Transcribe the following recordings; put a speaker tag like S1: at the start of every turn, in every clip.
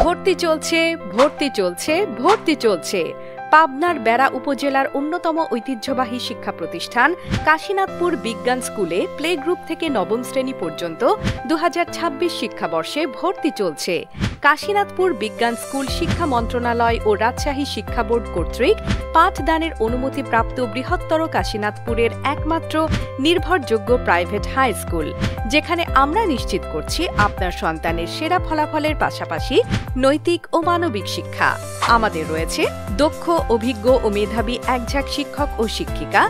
S1: ভর্তি চলছে ভর্তি চলছে ভর্তি চলছে। পাবনার বেড়া উপজেলার অন্যতম ঐতিহ্যবাহী শিক্ষা প্রতিষ্ঠান কাশীনাথপুর বিজ্ঞান স্কুলে প্লে গ্রুপ থেকে নবম শ্রেণী পর্যন্ত ২০২৬ শিক্ষাবর্ষে ভর্তি চলছে। কাশীনাথপুর বিজ্ঞান স্কুল শিক্ষা মন্ত্রণালয় ও রাজশাহী শিক্ষা বোর্ড কর্তৃক পাঠদানের অনুমতিপ্রাপ্ত বৃহত্তর কাশীনাথপুরের একমাত্র নির্ভরযোগ্য প্রাইভেট হাই স্কুল, যেখানে আমরা নিশ্চিত করছি আপনার সন্তানের সেরা ফলাফলের পাশাপাশি নৈতিক ও মানবিক শিক্ষা। আমাদের রয়েছে দক্ষ, অভিজ্ঞ ও মেধাবী একঝাঁক শিক্ষক ও শিক্ষিকা,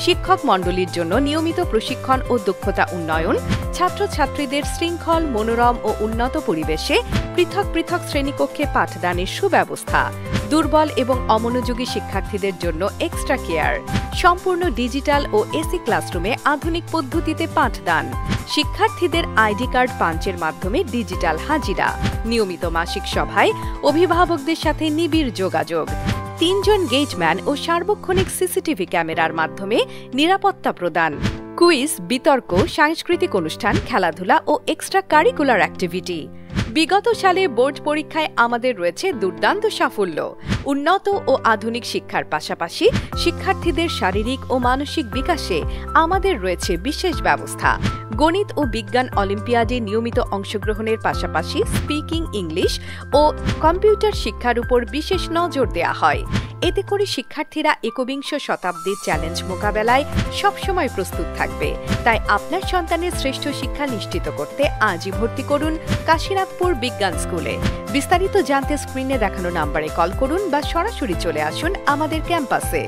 S1: শিক্ষক মণ্ডলীর জন্য নিয়মিত প্রশিক্ষণ ও দক্ষতা উন্নয়ন, ছাত্রছাত্রীদের শৃঙ্খল, মনোরম ও উন্নত পরিবেশে পৃথক পৃথক শ্রেণীকক্ষে পাঠদানের সুব্যবস্থা, দুর্বল এবং অমনোযোগী শিক্ষার্থীদের জন্য এক্সট্রা কেয়ার, সম্পূর্ণ ডিজিটাল ও এসি ক্লাসরুমে আধুনিক পদ্ধতিতে পাঠদান, শিক্ষার্থীদের আইডি কার্ড পাঞ্চের মাধ্যমে ডিজিটাল হাজিরা, নিয়মিত মাসিক সভায় অভিভাবকদের সাথে নিবিড় যোগাযোগ, ৩ জন গেটম্যান ও সার্বক্ষণিক সিসিটিভি ক্যামেরার মাধ্যমে নিরাপত্তা প্রদান, কুইজ, বিতর্ক, সাংস্কৃতিক অনুষ্ঠান, খেলাধুলা ও এক্সট্রা কারিকুলার অ্যাক্টিভিটি। বিগত সালে বোর্ড পরীক্ষায় আমাদের রয়েছে দুর্দান্ত সাফল্য। উন্নত ও আধুনিক শিক্ষার পাশাপাশি শিক্ষার্থীদের শারীরিক ও মানসিক বিকাশে আমাদের রয়েছে বিশেষ ব্যবস্থা। গণিত ও বিজ্ঞান অলিম্পিয়াডে নিয়মিত অংশগ্রহণের পাশাপাশি স্পিকিং ইংলিশ ও কম্পিউটার শিক্ষার উপর বিশেষ নজর দেওয়া হয়। এতে করে শিক্ষার্থীরা একবিংশ শতাব্দীর চ্যালেঞ্জ মোকাবেলায় সবসময় প্রস্তুত থাকবে। তাই আপনার সন্তানের শ্রেষ্ঠ শিক্ষা নিশ্চিত করতে আজই ভর্তি করুন কাশীনাথপুর বিজ্ঞান স্কুলে। বিস্তারিত জানতে স্ক্রিনে দেখানো নাম্বারে কল করুন বা সরাসরি চলে আসুন আমাদের ক্যাম্পাসে।